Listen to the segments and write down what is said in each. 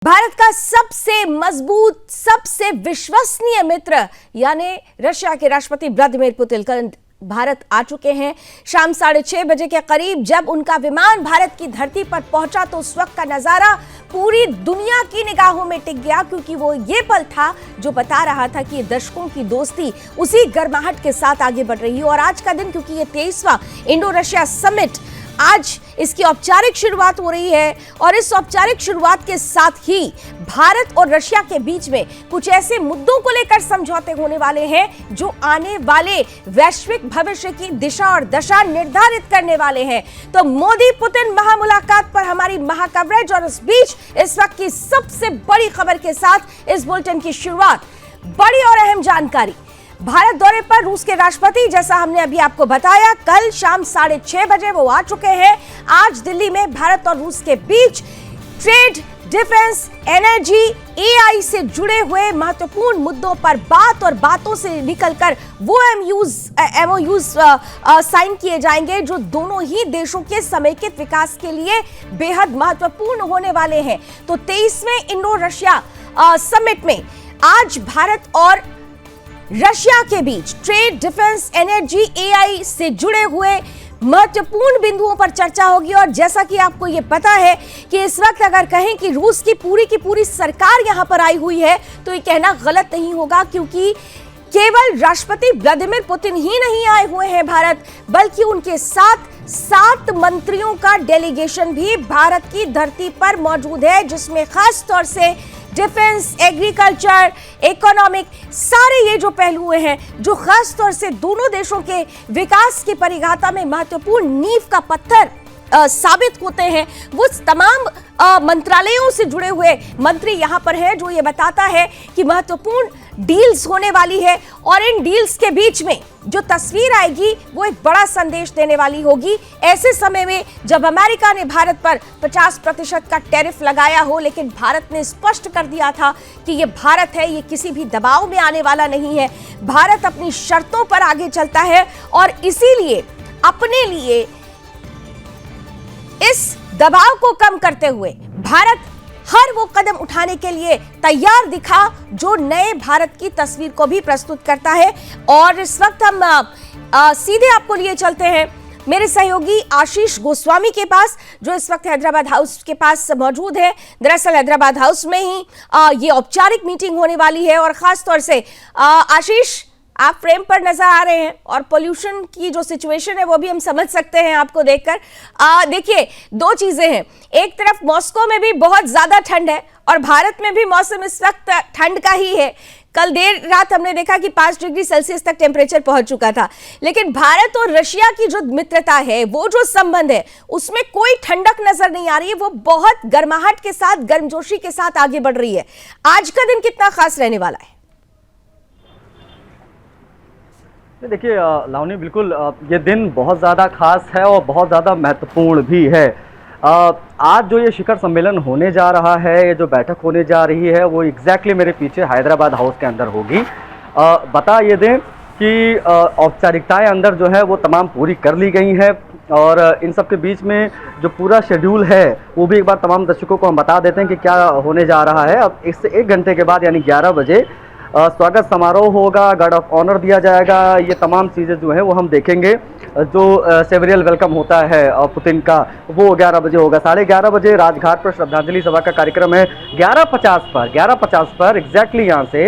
भारत का सबसे मजबूत, सबसे विश्वसनीय मित्र यानी रशिया के राष्ट्रपति व्लादिमीर पुतिन कल भारत आ चुके हैं। शाम 6:30 बजे के करीब जब उनका विमान भारत की धरती पर पहुंचा तो उस वक्त का नजारा पूरी दुनिया की निगाहों में टिक गया, क्योंकि वो ये पल था जो बता रहा था कि दशकों की दोस्ती उसी गर्माहट के साथ आगे बढ़ रही है। और आज का दिन, क्योंकि ये 23वां इंडो रशिया समिट, आज इसकी औपचारिक शुरुआत हो रही है और इस औपचारिक शुरुआत के साथ ही भारत और रशिया के बीच में कुछ ऐसे मुद्दों को लेकर समझौते होने वाले हैं जो आने वाले वैश्विक भविष्य की दिशा और दशा निर्धारित करने वाले हैं। तो मोदी पुतिन महामुलाकात पर हमारी महाकवरेज और इस बीच इस वक्त की सबसे बड़ी खबर के साथ इस बुलेटिन की शुरुआत। बड़ी और अहम जानकारी, भारत दौरे पर रूस के राष्ट्रपति, जैसा हमने अभी आपको बताया, कल शाम 6:30 बजे वो आ चुके हैं। आज दिल्ली में भारत और रूस के बीच ट्रेड, डिफेंस, एनर्जी, एआई से जुड़े हुए महत्वपूर्ण मुद्दों पर बात और बातों से निकलकर वो एमओयूज साइन किए जाएंगे जो दोनों ही देशों के समेकित विकास के लिए बेहद महत्वपूर्ण होने वाले हैं। तो 23वें इंडो रशिया समिट में आज भारत और रशिया के बीच ट्रेड, डिफेंस, एनर्जी, एआई से जुड़े हुए महत्वपूर्ण बिंदुओं पर चर्चा होगी। और जैसा कि आपको ये पता है कि इस वक्त अगर कहें कि रूस की पूरी सरकार यहां पर आई हुई है तो ये कहना गलत नहीं होगा, क्योंकि केवल राष्ट्रपति व्लादिमीर पुतिन ही नहीं आए हुए हैं भारत, बल्कि उनके साथ 7 मंत्रियों का डेलीगेशन भी भारत की धरती पर मौजूद है, जिसमें खास तौर से डिफेंस, एग्रीकल्चर, इकोनॉमिक, सारे ये जो पहलू हैं जो खास तौर से दोनों देशों के विकास की परिघाता में महत्वपूर्ण नींव का पत्थर साबित होते हैं, वो तमाम मंत्रालयों से जुड़े हुए मंत्री यहां पर हैं, जो ये बताता है कि महत्वपूर्ण डील्स होने वाली है। और इन डील्स के बीच में जो तस्वीर आएगी वो एक बड़ा संदेश देने वाली होगी, ऐसे समय में जब अमेरिका ने भारत पर 50% का टैरिफ लगाया हो, लेकिन भारत ने स्पष्ट कर दिया था कि ये भारत है, ये किसी भी दबाव में आने वाला नहीं है, भारत अपनी शर्तों पर आगे चलता है। और इसीलिए अपने लिए इस दबाव को कम करते हुए भारत हर वो कदम उठाने के लिए तैयार दिखा जो नए भारत की तस्वीर को भी प्रस्तुत करता है। और इस वक्त हम सीधे आपको लिए चलते हैं मेरे सहयोगी आशीष गोस्वामी के पास, जो इस वक्त हैदराबाद हाउस के पास मौजूद है। दरअसल हैदराबाद हाउस में ही ये औपचारिक मीटिंग होने वाली है और खास तौर से आशीष, आप फ्रेम पर नजर आ रहे हैं और पोल्यूशन की जो सिचुएशन है वो भी हम समझ सकते हैं आपको देखकर। देखिए, 2 चीजें हैं, एक तरफ मॉस्को में भी बहुत ज्यादा ठंड है और भारत में भी मौसम इस वक्त ठंड का ही है। कल देर रात हमने देखा कि 5 डिग्री सेल्सियस तक टेम्परेचर पहुंच चुका था, लेकिन भारत और रशिया की जो मित्रता है, वो जो संबंध है, उसमें कोई ठंडक नजर नहीं आ रही है, वो बहुत गर्माहट के साथ, गर्मजोशी के साथ आगे बढ़ रही है। आज का दिन कितना खास रहने वाला है? देखिए लावनी, बिल्कुल ये दिन बहुत ज़्यादा खास है और बहुत ज़्यादा महत्वपूर्ण भी है। आज जो ये शिखर सम्मेलन होने जा रहा है, ये जो बैठक होने जा रही है, वो एग्जैक्टली मेरे पीछे हैदराबाद हाउस के अंदर होगी। बता ये दें कि औपचारिकताएं अंदर जो है वो तमाम पूरी कर ली गई हैं और इन सब के बीच में जो पूरा शेड्यूल है वो भी एक बार तमाम दर्शकों को हम बता देते हैं कि क्या होने जा रहा है। अब इससे 1 घंटे के बाद यानी 11 बजे स्वागत समारोह होगा, गार्ड ऑफ ऑनर दिया जाएगा, ये तमाम चीज़ें जो है वो हम देखेंगे। जो सेवरियल वेलकम होता है पुतिन का, वो 11 बजे होगा। 11:30 बजे राजघाट पर श्रद्धांजलि सभा का कार्यक्रम है। 11:50 पर एग्जैक्टली यहाँ से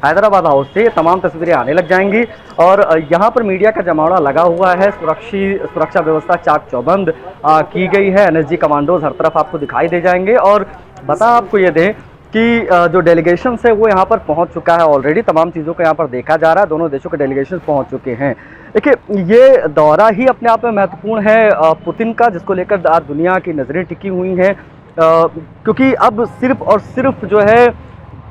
हैदराबाद हाउस से तमाम तस्वीरें आने लग जाएंगी और यहाँ पर मीडिया का जमावड़ा लगा हुआ है। सुरक्षा व्यवस्था चाक चौबंद की गई है। एनएसजी कमांडोज हर तरफ आपको दिखाई दे जाएंगे। और बता आपको ये दें कि जो डेलीगेशन है वो यहाँ पर पहुँच चुका है ऑलरेडी। तमाम चीज़ों को यहाँ पर देखा जा रहा है, दोनों देशों के डेलीगेशन पहुँच चुके हैं। देखिए, ये दौरा ही अपने आप में महत्वपूर्ण है पुतिन का, जिसको लेकर आज दुनिया की नज़रें टिकी हुई हैं, क्योंकि अब सिर्फ और सिर्फ जो है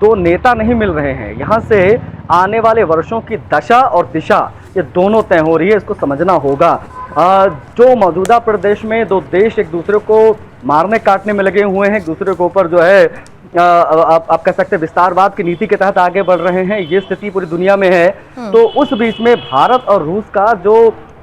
2 नेता नहीं मिल रहे हैं, यहाँ से आने वाले वर्षों की दशा और दिशा ये दोनों तय हो रही है। इसको समझना होगा। जो मौजूदा प्रदेश में 2 देश एक दूसरे को मारने काटने में लगे हुए हैं, एक दूसरे के ऊपर जो है आप कह सकते हैं विस्तारवाद की नीति के तहत आगे बढ़ रहे हैं, ये स्थिति पूरी दुनिया में है। तो उस बीच में भारत और रूस का जो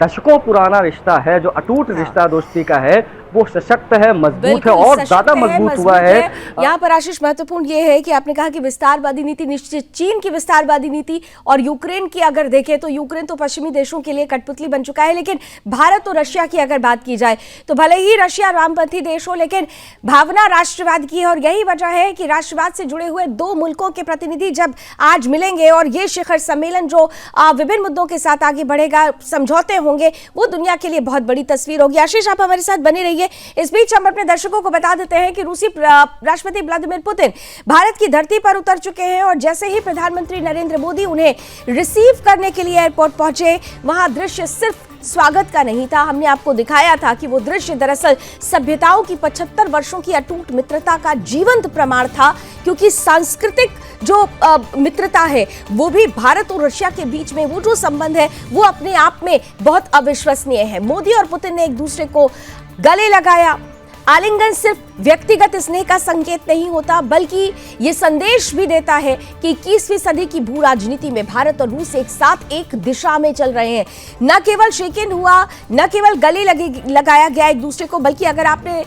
दशकों पुराना रिश्ता है, जो अटूट रिश्ता दोस्ती का है, वो सशक्त है, मजबूत है बिल्कुल और सशक्त ज्यादा है, मजबूत हुआ है। यहाँ पर आशीष महत्वपूर्ण ये है कि आपने कहा कि विस्तारवादी नीति, निश्चित चीन की विस्तारवादी नीति और यूक्रेन की अगर देखें तो यूक्रेन तो पश्चिमी देशों के लिए कठपुतली बन चुका है, लेकिन भारत और रशिया की अगर बात की जाए तो भले ही रशिया वामपंथी देश हो, लेकिन भावना राष्ट्रवाद की है। और यही वजह है कि राष्ट्रवाद से जुड़े हुए दो मुल्कों के प्रतिनिधि जब आज मिलेंगे और ये शिखर सम्मेलन जो विभिन्न मुद्दों के साथ आगे बढ़ेगा, समझौते होंगे, वो दुनिया के लिए बहुत बड़ी तस्वीर होगी। आशीष, आप हमारे साथ बने रहिए। इस बीच हम अपने दर्शकों को बता देते हैं कि रूसी राष्ट्रपति व्लादिमीर पुतिन भारत की धरती पर उतर चुके हैं और जैसे ही प्रधानमंत्री नरेंद्र मोदी उन्हें रिसीव करने के लिए एयरपोर्ट पहुंचे, वहां दृश्य सिर्फ स्वागत का नहीं था। हमने आपको दिखाया था कि वो दृश्य दरअसल सभ्यताओं की 75 वर्षों की अटूट मित्रता का जीवंत प्रमाण था, क्योंकि सांस्कृतिक जो मित्रता है वो भी भारत और रशिया के बीच में वो जो संबंध है वो अपने आप में बहुत अविश्वसनीय है। मोदी और पुतिन ने एक दूसरे को गले लगाया। आलिंगन सिर्फ व्यक्तिगत स्नेह का संकेत नहीं होता, बल्कि ये संदेश भी देता है कि 21वीं सदी की भू राजनीति में भारत और रूस एक साथ एक दिशा में चल रहे हैं। न केवल शेक हैंड हुआ, न केवल गले लगाया गया एक दूसरे को, बल्कि अगर आपने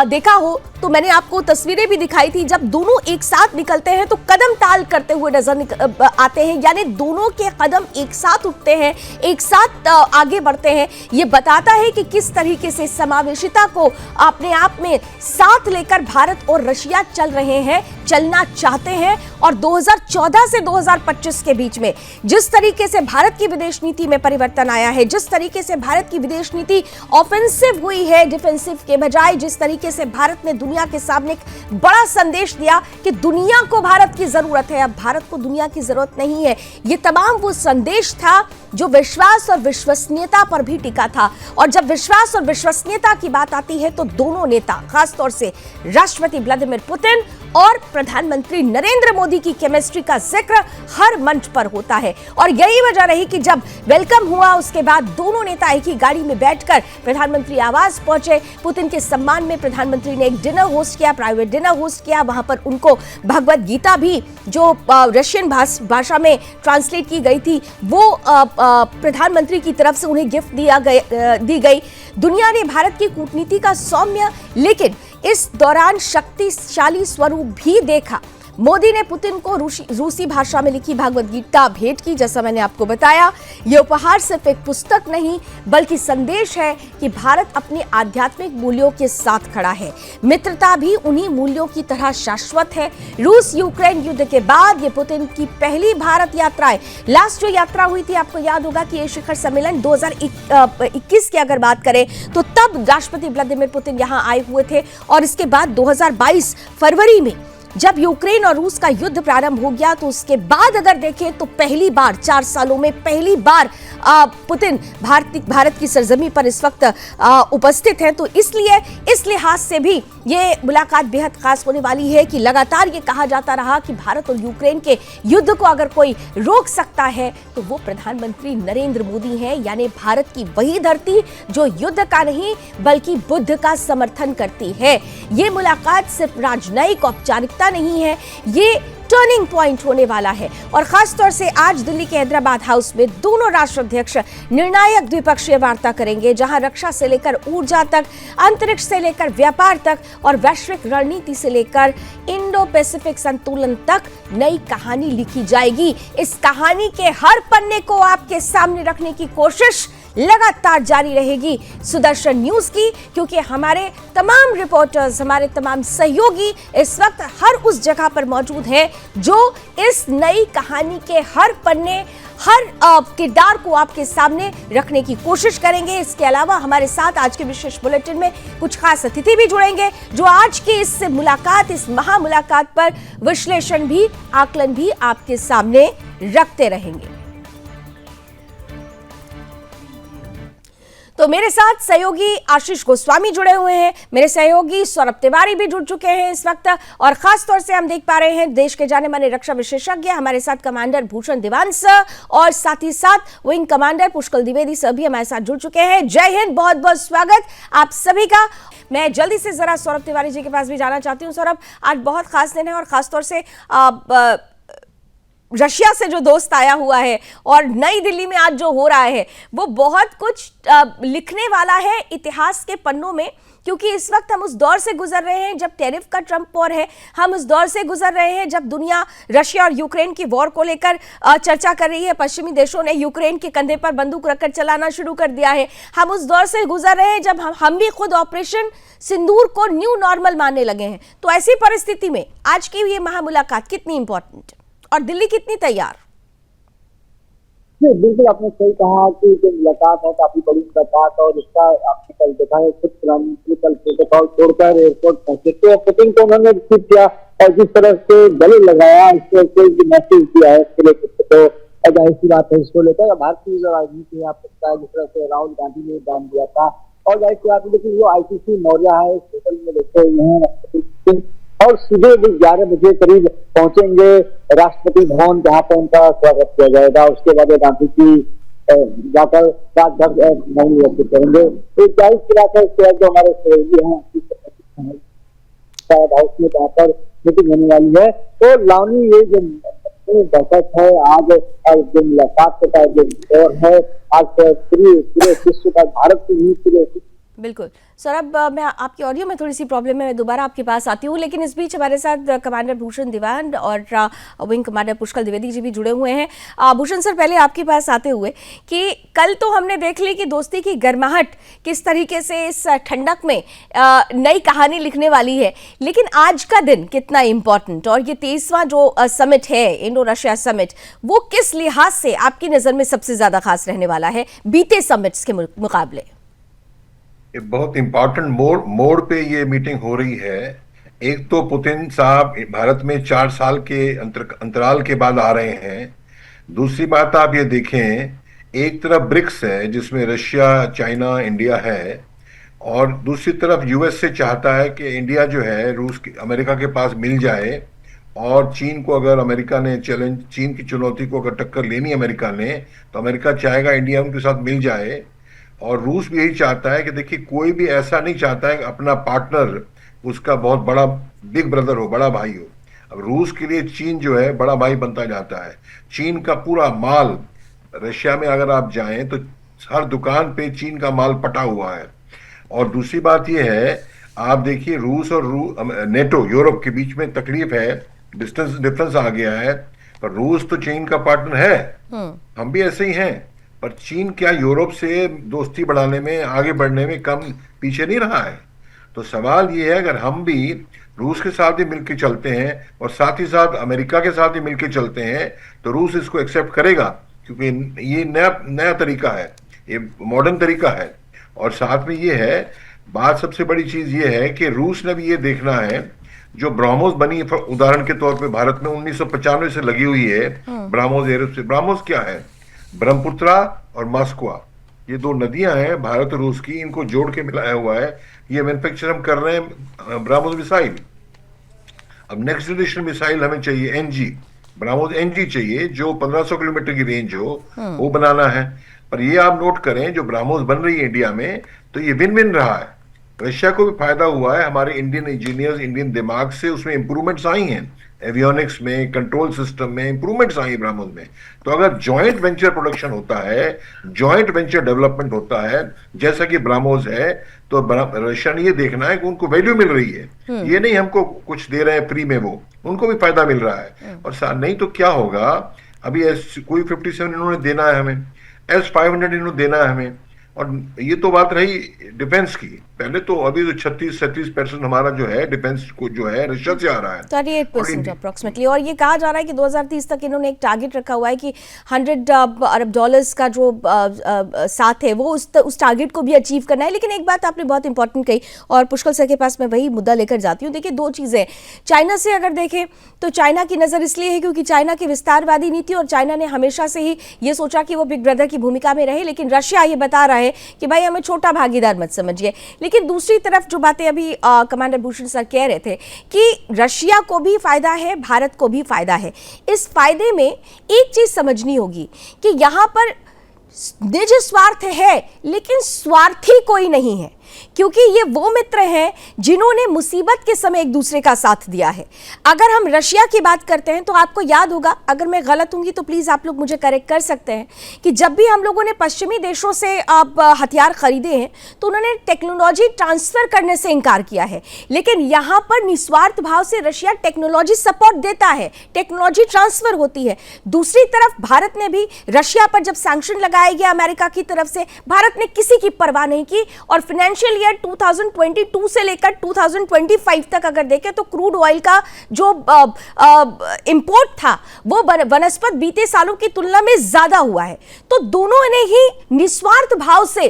देखा हो तो मैंने आपको तस्वीरें भी दिखाई थी, जब दोनों एक साथ निकलते हैं तो कदम ताल करते हुए नजर आते हैं, यानी दोनों के कदम एक साथ उठते हैं, एक साथ आगे बढ़ते हैं। ये बताता है कि किस तरीके से समावेशिता को अपने आप में साथ लेकर भारत और रशिया चल रहे हैं, चलना चाहते हैं। और 2014 से 2025 के बीच में जिस तरीके से भारत की विदेश नीति में परिवर्तन आया है, जिस तरीके से भारत की विदेश नीति ऑफेंसिव हुई है डिफेंसिव के बजाय, जिस तरीके से भारत ने दुनिया के सामने एक बड़ा संदेश दिया कि दुनिया को भारत की जरूरत है, अब भारत को दुनिया की जरूरत नहीं है, ये तमाम वो संदेश था जो विश्वास और विश्वसनीयता पर भी टिका था। और जब विश्वास और विश्वसनीयता की बात आती है तो दोनों नेता, खासतौर से राष्ट्रपति व्लादिमीर पुतिन और प्रधानमंत्री नरेंद्र मोदी की केमिस्ट्री का जिक्र हर मंच पर होता है। और यही वजह रही कि जब वेलकम हुआ उसके बाद दोनों नेता एक ही गाड़ी में बैठकर प्रधानमंत्री आवास पहुंचे। पुतिन के सम्मान में प्रधानमंत्री ने एक डिनर होस्ट किया, प्राइवेट डिनर होस्ट किया। वहां पर उनको भगवत गीता भी जो रशियन भाषा में ट्रांसलेट की गई थी वो प्रधानमंत्री की तरफ से उन्हें गिफ्ट दी गई। दुनिया ने भारत की कूटनीति का सौम्य लेकिन इस दौरान शक्तिशाली स्वरूप भी देखा। मोदी ने पुतिन को रूसी भाषा में लिखी भगवत गीता भेंट की। जैसा मैंने आपको बताया, यह उपहार सिर्फ एक पुस्तक नहीं बल्कि संदेश है कि भारत अपने आध्यात्मिक मूल्यों के साथ खड़ा है। मित्रता भी उन्हीं मूल्यों की तरह शाश्वत है। रूस यूक्रेन युद्ध के बाद ये पुतिन की पहली भारत यात्रा है। लास्ट जो यात्रा हुई थी, आपको याद होगा कि ये शिखर सम्मेलन 2021 की अगर बात करें तो तब राष्ट्रपति व्लादिमीर पुतिन यहां आए हुए थे। और इसके बाद 2022 फरवरी में जब यूक्रेन और रूस का युद्ध प्रारंभ हो गया तो उसके बाद अगर देखें तो पहली बार 4 सालों में पहली बार पुतिन भारत की सरजमी पर इस वक्त उपस्थित हैं। तो इसलिए इस लिहाज से भी ये मुलाकात बेहद खास होने वाली है कि लगातार ये कहा जाता रहा कि भारत और यूक्रेन के युद्ध को अगर कोई रोक सकता है तो वो प्रधानमंत्री नरेंद्र मोदी हैं, यानी भारत की वही धरती जो युद्ध का नहीं बल्कि बुद्ध का समर्थन करती है। ये मुलाकात सिर्फ राजनयिक औपचारिकता नहीं है, ये टर्निंग पॉइंट होने वाला है। और खासतौर से आज दिल्ली के हैदराबाद हाउस में दोनों राष्ट्राध्यक्ष निर्णायक द्विपक्षीय वार्ता करेंगे, जहां रक्षा से लेकर ऊर्जा तक, अंतरिक्ष से लेकर व्यापार तक और वैश्विक रणनीति से लेकर इंडो पैसिफिक संतुलन तक नई कहानी लिखी जाएगी। इस कहानी के हर पन्ने को आपके सामने रखने की कोशिश लगातार जारी रहेगी सुदर्शन न्यूज की, क्योंकि हमारे तमाम रिपोर्टर्स, हमारे तमाम सहयोगी इस वक्त हर उस जगह पर मौजूद हैं जो इस नई कहानी के हर पन्ने, हर किरदार को आपके सामने रखने की कोशिश करेंगे। इसके अलावा हमारे साथ आज के विशेष बुलेटिन में कुछ खास अतिथि भी जुड़ेंगे जो आज की इस मुलाकात, इस महामुलाकात पर विश्लेषण भी, आकलन भी आपके सामने रखते रहेंगे। तो मेरे साथ सहयोगी आशीष गोस्वामी जुड़े हुए हैं, मेरे सहयोगी सौरभ तिवारी भी जुड़ चुके हैं इस वक्त, और खास तौर से हम देख पा रहे हैं देश के जाने माने रक्षा विशेषज्ञ हमारे साथ कमांडर भूषण दीवान सर और साथ ही साथ विंग कमांडर पुष्कल द्विवेदी सर भी हमारे साथ जुड़ चुके हैं। जय हिंद, बहुत बहुत स्वागत आप सभी का। मैं जल्दी से जरा सौरभ तिवारी जी के पास भी जाना चाहती हूँ। सौरभ, आज बहुत खास दिन है और खासतौर से रशिया से जो दोस्त आया हुआ है और नई दिल्ली में आज जो हो रहा है वो बहुत कुछ लिखने वाला है इतिहास के पन्नों में, क्योंकि इस वक्त हम उस दौर से गुजर रहे हैं जब टैरिफ का ट्रम्प वॉर है, हम उस दौर से गुजर रहे हैं जब दुनिया रशिया और यूक्रेन की वॉर को लेकर चर्चा कर रही है। पश्चिमी देशों ने यूक्रेन के कंधे पर बंदूक रखकर चलाना शुरू कर दिया है। हम उस दौर से गुजर रहे हैं जब हम भी खुद ऑपरेशन सिंदूर को न्यू नॉर्मल मानने लगे हैं। तो ऐसी परिस्थिति में आज की ये महामुलाकात कितनी इंपॉर्टेंट और दिल्ली कितनी तैयार? बिल्कुल आपने सही कहा कि जो मुलाकात है काफी बड़ी मुलाकात, और इसका आपने कल देखा है कुछ प्रधानमंत्री कल प्रोटोकॉल तोड़कर एयरपोर्ट पहुंचे तो पुतिन को उन्होंने रिसीव किया और जिस तरह से गले लगाया, इसको मैसेज दिया है इसके लिए तो जाहिर सी बात है इसको लेकर भारतीय जो राजनीति है, आपको पता है जिस तरह से राहुल गांधी ने बयान दिया था, और जाहिर सी बात है लेकिन जो ICC मौर्य है होटल में बैठे हुए हैं और सुबह भी 11 बजे करीब पहुंचेंगे राष्ट्रपति भवन, जहां पर उनका स्वागत किया जाएगा। उसके बाद गांधी जी जाकर रात भर मौन व्यक्त करेंगे। तो जाहिर सी बात है इसके बाद जो हमारे सहयोगी हैं हाउस में जहाँ पर मीटिंग होने वाली है, तो लावनी ये जो बैठक है आज जो मुलाकात का जो दौर है आज पूरे विश्व का भारत की पूरे बिल्कुल सौरभ, मैं आपकी ऑडियो में थोड़ी सी प्रॉब्लम है, मैं दोबारा आपके पास आती हूँ, लेकिन इस बीच हमारे साथ कमांडर भूषण दीवान और विंग कमांडर पुष्कल द्विवेदी जी भी जुड़े हुए हैं। भूषण सर, पहले आपके पास आते हुए कि कल तो हमने देख ली कि दोस्ती की गर्माहट किस तरीके से इस ठंडक में नई कहानी लिखने वाली है, लेकिन आज का दिन कितना इम्पोर्टेंट और ये 23वां जो समिट है, इंडो रशिया समिट, वो किस लिहाज से आपकी नज़र में सबसे ज़्यादा खास रहने वाला है बीते समिट्स के मुकाबले? बहुत इंपॉर्टेंट मोड़ पे ये मीटिंग हो रही है। एक तो पुतिन साहब भारत में 4 साल के अंतराल के बाद आ रहे हैं। दूसरी बात आप ये देखें, एक तरफ ब्रिक्स है जिसमें रशिया, चाइना, इंडिया है, और दूसरी तरफ US से चाहता है कि इंडिया जो है रूस अमेरिका के पास मिल जाए, और चीन को अगर अमेरिका ने चीन की चुनौती को अगर टक्कर लेनी अमेरिका ने, तो अमेरिका चाहेगा इंडिया उनके साथ मिल जाए। और रूस भी यही चाहता है कि देखिए कोई भी ऐसा नहीं चाहता है कि अपना पार्टनर उसका बहुत बड़ा बिग ब्रदर हो, बड़ा भाई हो। अब रूस के लिए चीन जो है बड़ा भाई बनता जाता है। चीन का पूरा माल, रशिया में अगर आप जाएं तो हर दुकान पे चीन का माल पटा हुआ है। और दूसरी बात यह है, आप देखिए रूस और नेटो यूरोप के बीच में तकलीफ है, डिफरेंस आ गया है, पर रूस तो चीन का पार्टनर है, हम भी ऐसे ही हैं, पर चीन क्या यूरोप से दोस्ती बढ़ाने में, आगे बढ़ने में कम पीछे नहीं रहा है। तो सवाल ये है, अगर हम भी रूस के साथ ही मिलकर चलते हैं और साथ ही साथ अमेरिका के साथ ही मिलकर चलते हैं, तो रूस इसको एक्सेप्ट करेगा, क्योंकि ये नया तरीका है, ये मॉडर्न तरीका है। और साथ में ये है, बात सबसे बड़ी चीज ये है कि रूस ने भी ये देखना है, जो ब्राह्मोस बनी उदाहरण के तौर पे भारत में 1995 से लगी हुई है, ब्राह्मोस एयरस से। ब्राह्मोस क्या है? ब्रह्मपुत्रा और मास्कवा, ये 2 नदियां हैं भारत और रूस की, इनको जोड़ के मिलाया हुआ है। ये मैन्युफैक्चर हम कर रहे हैं ब्राह्मोस मिसाइल। अब नेक्स्ट जनरेशन मिसाइल हमें चाहिए NG, ब्राह्मोस NG चाहिए, जो 1500 किलोमीटर की रेंज हो, वो बनाना है। पर ये आप नोट करें, जो ब्राह्मोस बन रही है इंडिया में, तो ये विन विन रहा है। रशिया को भी फायदा हुआ है, हमारे इंडियन इंजीनियर्स, इंडियन दिमाग से उसमें इंप्रूवमेंट्स आई हैं, एवियोनिक्स में, कंट्रोल सिस्टम में इंप्रूवमेंट्स आई ब्राह्मोस में। तो अगर जॉइंट वेंचर प्रोडक्शन होता है, जॉइंट वेंचर डेवलपमेंट होता है, जैसा कि ब्राह्मोस है, तो रशिया ने ये देखना है कि उनको वैल्यू मिल रही है, ये नहीं हमको कुछ दे रहे हैं फ्री में, वो उनको भी फायदा मिल रहा है। और नहीं तो क्या होगा, अभी कोई 57 इन्होंने देना है हमें, S-500 इन्होंने देना है हमें, और ये तो बात रही डिफेंस की। पहले तो अभी तो 36-37% हमारा जो है डिफेंस को जो है रशिया से आ रहा है, 38% अप्रोक्सीमेटली। और ये कहा जा रहा है कि 2030 तक इन्होंने एक टारगेट रखा हुआ है कि $100 अरब का जो साथ है वो उस टारगेट को भी अचीव करना है। लेकिन एक बात आपने बहुत इंपॉर्टेंट कही, और पुष्कल सर के पास मैं वही मुद्दा लेकर जाती हूँ। देखिए 2 चीज़ें, चाइना से अगर देखें तो चाइना की नज़र इसलिए है क्योंकि चाइना की विस्तारवादी नीति, और चाइना ने हमेशा से ही ये सोचा कि वो बिग ब्रदर की भूमिका में रहे, लेकिन रशिया ये बता रहा है कि भाई हमें छोटा भागीदार मत समझिए। लेकिन दूसरी तरफ जो बातें अभी कमांडर भूषण सर कह रहे थे कि रशिया को भी फायदा है, भारत को भी फायदा है। इस फायदे में एक चीज समझनी होगी कि यहां पर निज स्वार्थ है, लेकिन स्वार्थी कोई नहीं है। क्योंकि ये वो मित्र हैं जिन्होंने मुसीबत के समय एक दूसरे का साथ दिया है। अगर हम रशिया की बात करते हैं तो आपको याद होगा, अगर मैं गलत होंगी तो प्लीज आप लोग मुझे करेक्ट कर सकते हैं, कि जब भी हम लोगों ने पश्चिमी देशों से हथियार खरीदे हैं तो उन्होंने टेक्नोलॉजी ट्रांसफर करने से इनकार किया है, लेकिन यहां पर निस्वार्थ भाव से रशिया टेक्नोलॉजी सपोर्ट देता है, टेक्नोलॉजी ट्रांसफर होती है। दूसरी तरफ भारत ने भी रशिया पर जब सैंक्शन लगाया गया अमेरिका की तरफ से, भारत ने किसी की परवाह नहीं की और फाइनेंशियल ईयर 2022 से लेकर 2025 तक अगर देखें तो क्रूड ऑयल का जो इंपोर्ट था वो वनस्पत बीते सालों की तुलना में ज्यादा हुआ है। तो दोनों ने ही निस्वार्थ भाव से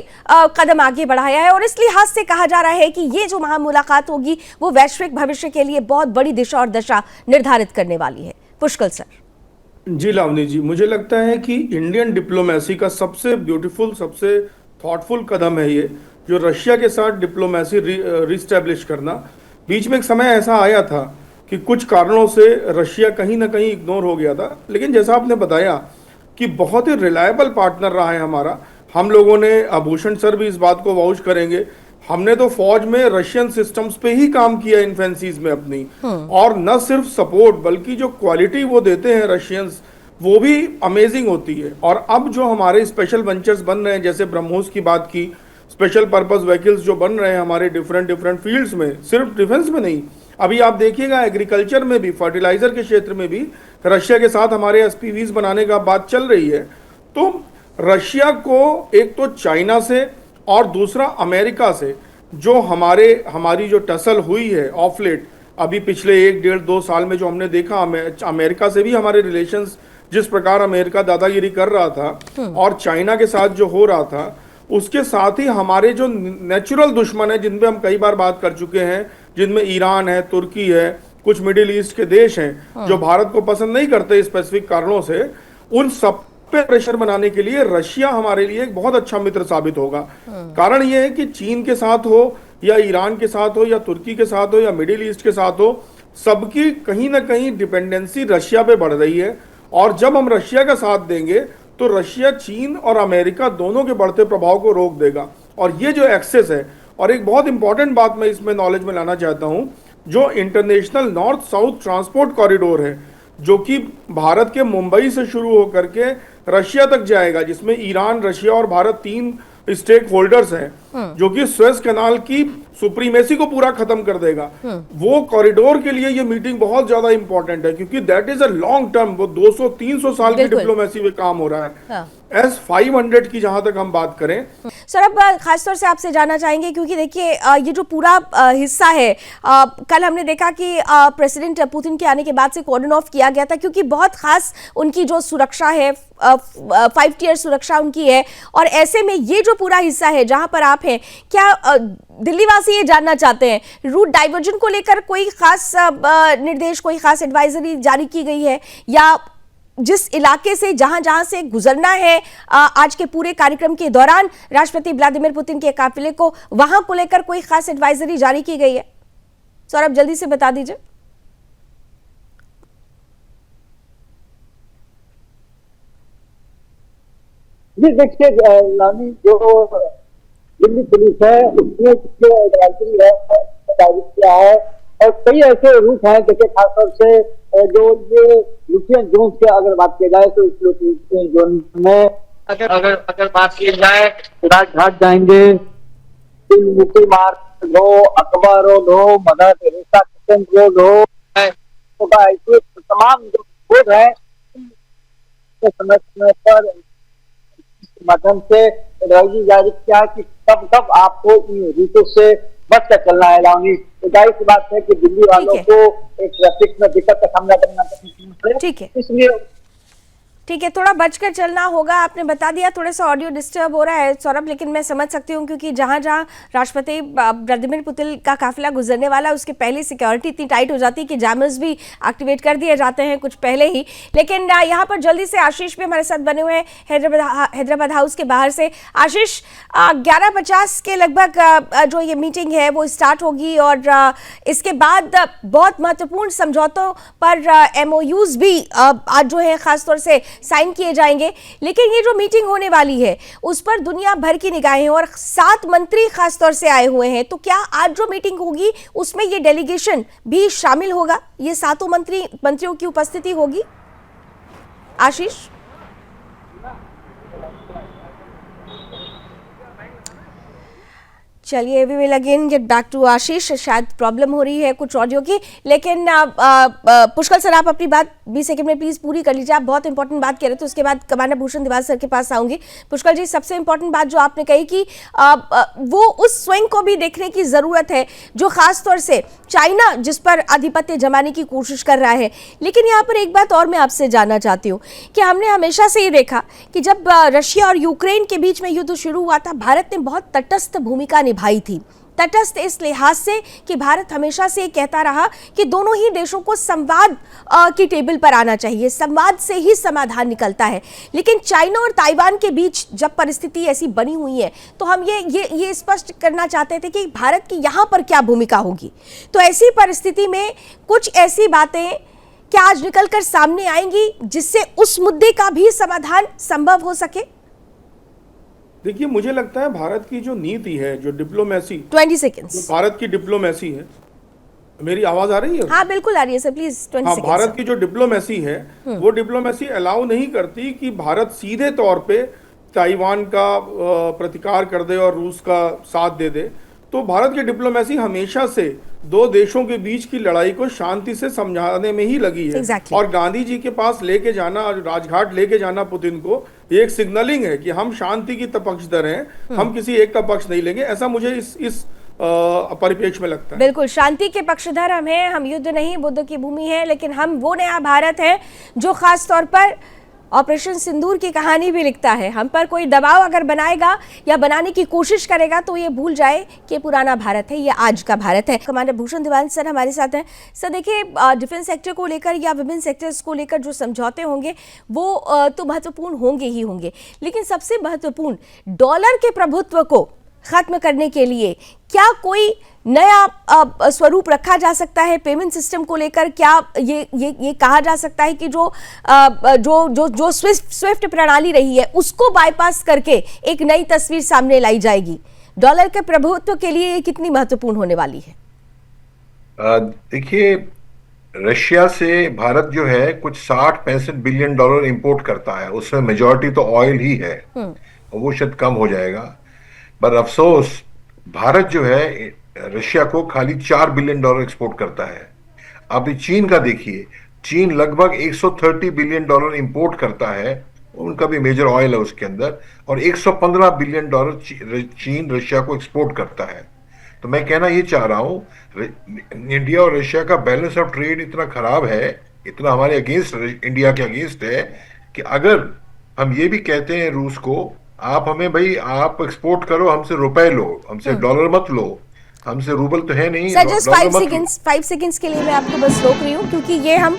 कदम आगे बढ़ाया है और इस लिहाज से कहा जा रहा है कि ये जो महामुलाकात होगी वो वैश्विक भविष्य के लिए बहुत बड़ी दिशा और दशा निर्धारित करने वाली है। पुष्कल सर। जी लावनी जी, मुझे लगता है कि इंडियन डिप्लोमेसी का सबसे ब्यूटीफुल, सबसे थॉटफुल कदम है ये, जो रशिया के साथ डिप्लोमेसी रिस्टैब्लिश करना। बीच में एक समय ऐसा आया था कि कुछ कारणों से रशिया कहीं ना कहीं इग्नोर हो गया था, लेकिन जैसा आपने बताया कि बहुत ही रिलायबल पार्टनर रहा है हमारा। हम लोगों ने, आभूषण सर भी इस बात को वाउच करेंगे, हमने तो फौज में रशियन सिस्टम्स पे ही काम किया इन्फेंसीज में अपनी, और न सिर्फ सपोर्ट बल्कि जो क्वालिटी वो देते हैं रशियंस वो भी अमेजिंग होती है। और अब जो हमारे स्पेशल वेंचर्स बन रहे हैं, जैसे ब्रह्मोस की बात की, स्पेशल पर्पस व्हीकल्स जो बन रहे हैं हमारे डिफरेंट फील्ड्स में, सिर्फ डिफेंस में नहीं, अभी आप देखिएगा एग्रीकल्चर में भी, फर्टिलाइजर के क्षेत्र में भी रशिया के साथ हमारे एसपीवीज बनाने का बात चल रही है। तो रशिया को एक तो चाइना से और दूसरा अमेरिका से जो हमारी जो टसल हुई है ऑफ लेट, अभी पिछले 1-1.5-2 साल में जो हमने देखा, अमेरिका से भी हमारे रिलेशंस जिस प्रकार अमेरिका दादागिरी कर रहा था और चाइना के साथ जो हो रहा था, उसके साथ ही हमारे जो नेचुरल दुश्मन है जिन पे हम कई बार बात कर चुके हैं, जिनमें ईरान है, तुर्की है, कुछ मिडिल ईस्ट के देश हैं जो भारत को पसंद नहीं करते स्पेसिफिक कारणों से, उन सब पे प्रेशर बनाने के लिए रशिया हमारे लिए एक बहुत अच्छा मित्र साबित होगा। कारण यह है कि चीन के साथ हो या ईरान के साथ हो या तुर्की के साथ हो या मिडिल ईस्ट के साथ हो, सबकी कहीं ना कहीं डिपेंडेंसी रशिया पे बढ़ रही है। और जब हम रशिया का साथ देंगे तो रशिया चीन और अमेरिका दोनों के बढ़ते प्रभाव को रोक देगा। और ये जो एक्सेस है, और एक बहुत इंपॉर्टेंट बात मैं इसमें नॉलेज में लाना चाहता हूं, जो international north south transport corridor है जो कि भारत के मुंबई से शुरू होकर के रशिया तक जाएगा, जिसमें ईरान, रशिया और भारत 3 स्टेक होल्डर्स हैं, जो कि स्वेज कैनाल की सुप्रीमेसी को पूरा खत्म कर देगा। वो कॉरिडोर के लिए ये मीटिंग बहुत ज्यादा इंपॉर्टेंट है, क्योंकि that is a long term, वो 200-300 साल की डिप्लोमेसी में काम हो रहा है। S-500 की जहां तक हम बात करें, सर अब खासतौर से आपसे जानना चाहेंगे, क्योंकि देखिए ये जो पूरा हिस्सा है, कल हमने देखा कि प्रेसिडेंट पुतिन के आने के बाद से कॉर्डन ऑफ किया गया था, क्योंकि बहुत खास उनकी जो सुरक्षा है, 5 टियर सुरक्षा उनकी है। और ऐसे में ये जो पूरा हिस्सा है जहां पर आप हैं, क्या दिल्ली वासी ये जानना चाहते हैं रूट डाइवर्जन को लेकर कोई खास निर्देश, कोई खास एडवाइजरी जारी की गई है, या जिस इलाके से जहां से गुजरना है आज के पूरे कार्यक्रम के दौरान राष्ट्रपति व्लादिमीर पुतिन के काफिले को, वहां को लेकर कोई खास एडवाइजरी जारी की गई है? सौरभ जल्दी से बता दीजिए। जी देखिए लानी, जो दिल्ली पुलिस है उसने जो एडवाइजरी है जारी किया है, और कई ऐसे रूट हैं जैसे खासतौर से जो ये लुटियन जोन से अगर बात की जाए तो इस लुटियन जोन में अगर बात की जाए राजघाट जाएंगे, मुकुल मार्ग हो, अकबर रोड हो, मदर टेरेसा क्रिश्चियन रोड हो, तो तमाम जो रोड है समय समय पर माध्यम से एडवाइजरी जारी किया है कि कब आपको इन रूटों से बच कर चलना है। लावनी, तो जाहिर सी बात है कि दिल्ली वालों को एक ट्रैफिक में दिक्कत का सामना करना पड़ेगा, ठीक है, इसलिए ठीक है, थोड़ा बचकर चलना होगा। आपने बता दिया, थोड़ा सा ऑडियो डिस्टर्ब हो रहा है सौरभ, लेकिन मैं समझ सकती हूँ क्योंकि जहाँ राष्ट्रपति व्लादिमीर पुतिन का काफिला गुजरने वाला है उसके पहले सिक्योरिटी इतनी टाइट हो जाती है कि जैमर्स भी एक्टिवेट कर दिए जाते हैं कुछ पहले ही। लेकिन यहाँ पर जल्दी से आशीष भी हमारे साथ बने हुए हैं हैदराबाद हाउस के बाहर से। आशीष, 11:50 के लगभग जो ये मीटिंग है वो स्टार्ट होगी और इसके बाद बहुत महत्वपूर्ण समझौतों पर MOUs भी आज जो है खासतौर से साइन किए जाएंगे। लेकिन ये जो मीटिंग होने वाली है उस पर दुनिया भर की निगाहें और 7 मंत्री खासतौर से आए हुए हैं, तो क्या आज जो मीटिंग होगी उसमें ये डेलीगेशन भी शामिल होगा? ये 7 मंत्रियों की उपस्थिति होगी? आशीष, चलिए we will again get back to Ashish, शायद प्रॉब्लम हो रही है कुछ ऑडियो की। लेकिन पुष्कर सर, आप अपनी बात 20 सेकंड में प्लीज पूरी कर लीजिए। आप बहुत इंपॉर्टेंट बात कह रहे थे, उसके बाद कमांडर भूषण दिवाल सर के पास आऊंगी। पुष्कर जी, सबसे इंपॉर्टेंट बात जो आपने कही कि वो उस स्वयं को भी देखने की जरूरत है जो खास तौर से चाइना जिस पर आधिपत्य जमाने की कोशिश कर रहा है। लेकिन यहाँ पर एक बात और मैं आपसे जानना चाहती हूँ कि हमने हमेशा से ये देखा कि जब रशिया और यूक्रेन के बीच में युद्ध शुरू हुआ था, भारत ने बहुत तटस्थ भूमिका निभाई थी। तटस्थ इस लिहाज से कि भारत हमेशा से कहता रहा कि दोनों ही देशों को संवाद की टेबल पर आना चाहिए, संवाद से ही समाधान निकलता है। लेकिन चाइना और ताइवान के बीच जब परिस्थिति ऐसी बनी हुई है तो हम ये स्पष्ट करना चाहते थे कि भारत की यहाँ पर क्या भूमिका होगी। तो ऐसी परिस्थिति में कुछ ऐसी बातें क्या आज निकलकर सामने आएंगी जिससे उस मुद्दे का भी समाधान संभव हो सके? देखिए, मुझे लगता है भारत की जो नीति है, जो डिप्लोमेसी, 20 सेकेंड्स, भारत की डिप्लोमेसी है। मेरी आवाज आ रही है? हाँ बिल्कुल आ रही है सर, प्लीज 20 हाँ, सेकेंड्स। भारत की जो डिप्लोमेसी है वो डिप्लोमेसी अलाउ नहीं करती कि भारत सीधे तौर पे ताइवान का प्रतिकार कर दे और रूस का साथ दे दे। तो भारत की डिप्लोमेसी हमेशा से दो देशों के बीच की लड़ाई को शांति से समझाने में ही लगी है। Exactly. और गांधी जी के पास लेके जाना, राजघाट लेके जाना पुतिन को, ये एक सिग्नलिंग है कि हम शांति की पक्षधर हैं, हम किसी एक का पक्ष नहीं लेंगे। ऐसा मुझे इस परिप्रेक्ष्य में लगता है। बिल्कुल, शांति के पक्षधर हम हैं, हम युद्ध नहीं बुद्ध की भूमि है। लेकिन हम वो नया भारत है जो खास तौर पर ऑपरेशन सिंदूर की कहानी भी लिखता है। हम पर कोई दबाव अगर बनाएगा या बनाने की कोशिश करेगा तो ये भूल जाए कि पुराना भारत है, ये आज का भारत है। कमांडर भूषण दिवाल सर हमारे साथ हैं। सर देखिए, डिफेंस सेक्टर को लेकर या विभिन्न सेक्टर्स को लेकर जो समझौते होंगे वो तो महत्वपूर्ण होंगे ही होंगे, लेकिन सबसे महत्वपूर्ण डॉलर के प्रभुत्व को खत्म करने के लिए क्या कोई नया स्वरूप रखा जा सकता है पेमेंट सिस्टम को लेकर? क्या ये कहा जा सकता है कि जो स्विफ्ट प्रणाली रही है उसको बाईपास करके एक नई तस्वीर सामने लाई जाएगी? डॉलर के प्रभुत्व के लिए ये कितनी महत्वपूर्ण होने वाली है? देखिए, रशिया से भारत जो है कुछ 60-65 बिलियन डॉलर इंपोर्ट करता है, उसमें मेजॉरिटी तो ऑयल ही है और वो शायद कम हो जाएगा। पर अफसोस भारत जो है रशिया को खाली 4 बिलियन डॉलर एक्सपोर्ट करता है। अभी चीन का देखिए, चीन लगभग 130 बिलियन डॉलर इंपोर्ट करता है, उनका भी मेजर ऑयल है उसके अंदर, और 115 बिलियन डॉलर चीन रशिया को एक्सपोर्ट करता है। तो मैं कहना ये चाह रहा हूँ, इंडिया और रशिया का बैलेंस ऑफ ट्रेड इतना खराब है, इतना हमारे अगेंस्ट, इंडिया के अगेंस्ट है कि अगर हम ये भी कहते हैं रूस को, आप हमें भाई आप एक्सपोर्ट करो, हमसे रुपए लो, हमसे डॉलर मत लो, हमसे रूबल तो है नहीं। सर जस्ट 5 सेकंड्स के लिए मैं आपको बस रोक रही हूँ, क्योंकि ये हम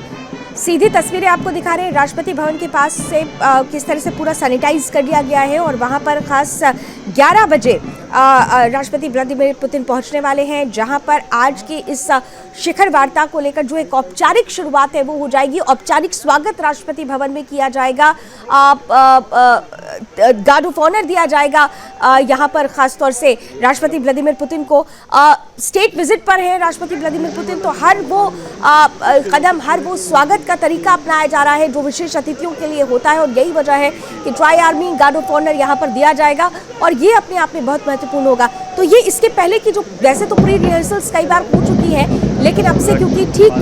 सीधी तस्वीरें आपको दिखा रहे हैं राष्ट्रपति भवन के पास से किस तरह से पूरा सैनिटाइज कर दिया गया है और वहां पर खास 11 बजे राष्ट्रपति व्लादिमीर पुतिन पहुंचने वाले हैं, जहां पर आज की इस शिखर वार्ता को लेकर जो एक औपचारिक शुरुआत है वो हो जाएगी। औपचारिक स्वागत राष्ट्रपति भवन में किया जाएगा, गार्ड ऑफ ऑनर दिया जाएगा। यहाँ पर खास तौर से राष्ट्रपति व्लादिमीर पुतिन को स्टेट विजिट पर है राष्ट्रपति व्लादिमीर पुतिन, तो हर वो कदम, हर वो स्वागत का तरीका अपनाया जा रहा है जो विशेष अतिथियों के लिए होता है। और यही वजह है कि tri army guard of honour यहाँ पर दिया जाएगा और ये अपने आप में बहुत महत्वपूर्ण होगा। तो ये इसके पहले की जो, वैसे तो प्री रिहर्सल्स कई बार हो चुकी है, लेकिन अब से क्योंकि ठीक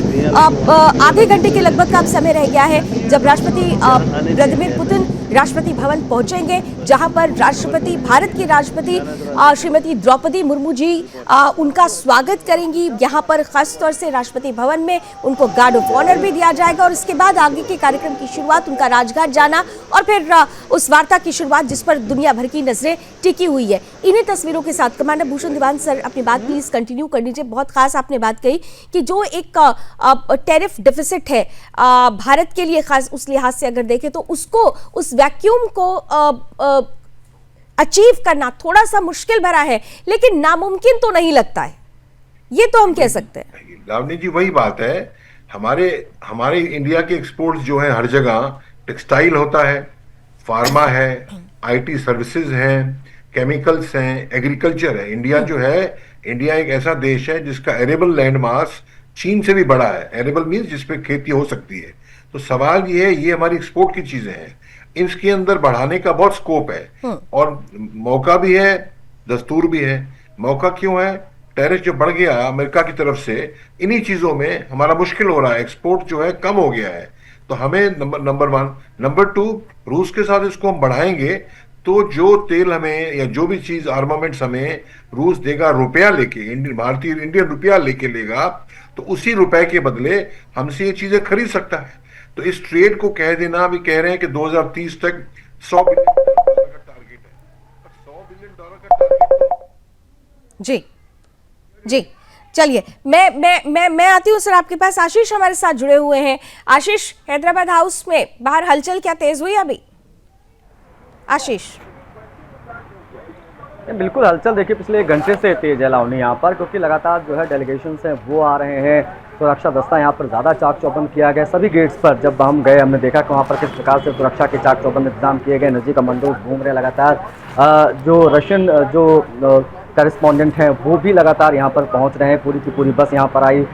आधे घंटे के लगभग का अब समय रह गया है जब राष्ट्रपति व्लादिमीर पुतिन राष्ट्रपति भवन पहुंचेंगे, जहां पर राष्ट्रपति, भारत की राष्ट्रपति श्रीमती द्रौपदी मुर्मू जी उनका स्वागत करेंगी। यहां पर खास तौर से राष्ट्रपति भवन में उनको गार्ड ऑफ ऑनर भी दिया जाएगा और इसके बाद आगे के कार्यक्रम की शुरुआत, उनका राजघाट जाना और फिर उस वार्ता की शुरुआत जिस पर दुनिया भर की नजरें टिकी हुई है। इन्हीं तस्वीरों के साथ कमांडर भूषण दिवान सर अपनी बात प्लीज कंटिन्यू कर लीजिए। बहुत खास आपने बात कही कि जो एक टैरिफ डेफिसिट है भारत के लिए, खास उस लिहाज से अगर देखें तो उसको, उस वैक्यूम को अचीव करना थोड़ा सा मुश्किल भरा है, लेकिन नामुमकिन तो नहीं लगता है, ये तो हम कह सकते हैं। लावनी जी, वही बात है, हमारे इंडिया के एक्सपोर्ट्स जो है हर जगह टेक्सटाइल होता है, फार्मा है, आईटी सर्विसेज हैं, केमिकल्स हैं, एग्रीकल्चर है। इंडिया जो है, इंडिया एक ऐसा देश है जिसका एरेबल लैंड मास चीन से भी बड़ा है। एरेबल मीन्स जिसपे खेती हो सकती है। तो सवाल ये है, ये हमारी एक्सपोर्ट की चीजें हैं, इसके अंदर बढ़ाने का बहुत स्कोप है और मौका भी है, दस्तूर भी है। मौका क्यों है? टैरिफ जो बढ़ गया अमेरिका की तरफ से, इन्हीं चीजों में हमारा मुश्किल हो रहा है, एक्सपोर्ट जो है कम हो गया है। तो हमें नंबर वन, नंबर टू, रूस के साथ इसको हम बढ़ाएंगे तो जो तेल हमें या जो भी चीज आर्मामेंट्स हमें रूस देगा रुपया लेके, इंडियन रुपया लेके लेगा, तो उसी रुपए के बदले हमसे ये चीजें खरीद सकता है। तो इस ट्रेड को कह देना, अभी कह रहे हैं कि 2030 तक $100 बिलियन का टारगेट है। $100 बिलियन का टारगेट जी जी, चलिए मैं आती हूँ सर आपके पास। आशीष हमारे साथ जुड़े हुए हैं। आशीष, हैदराबाद हाउस में बाहर हलचल क्या तेज हुई अभी? आशीष। बिल्कुल हलचल देखिए पिछले 1 घंटे से तेज है लावनी यहाँ पर, क्योंकि लगातार जो है डेलीगेशन हैं वो आ रहे हैं। सुरक्षा दस्ता यहाँ पर ज़्यादा चाक चौबंद किया गया सभी गेट्स पर। जब हम गए हमने देखा कि वहाँ पर किस प्रकार से सुरक्षा के चाक चौबंद इंतजाम किए गए। नजी कमांडोज घूम रहे लगातार। जो रशियन जो करेस्पॉन्डेंट हैं वो भी लगातार यहाँ पर पहुँच रहे हैं। पूरी की पूरी बस यहाँ पर आई।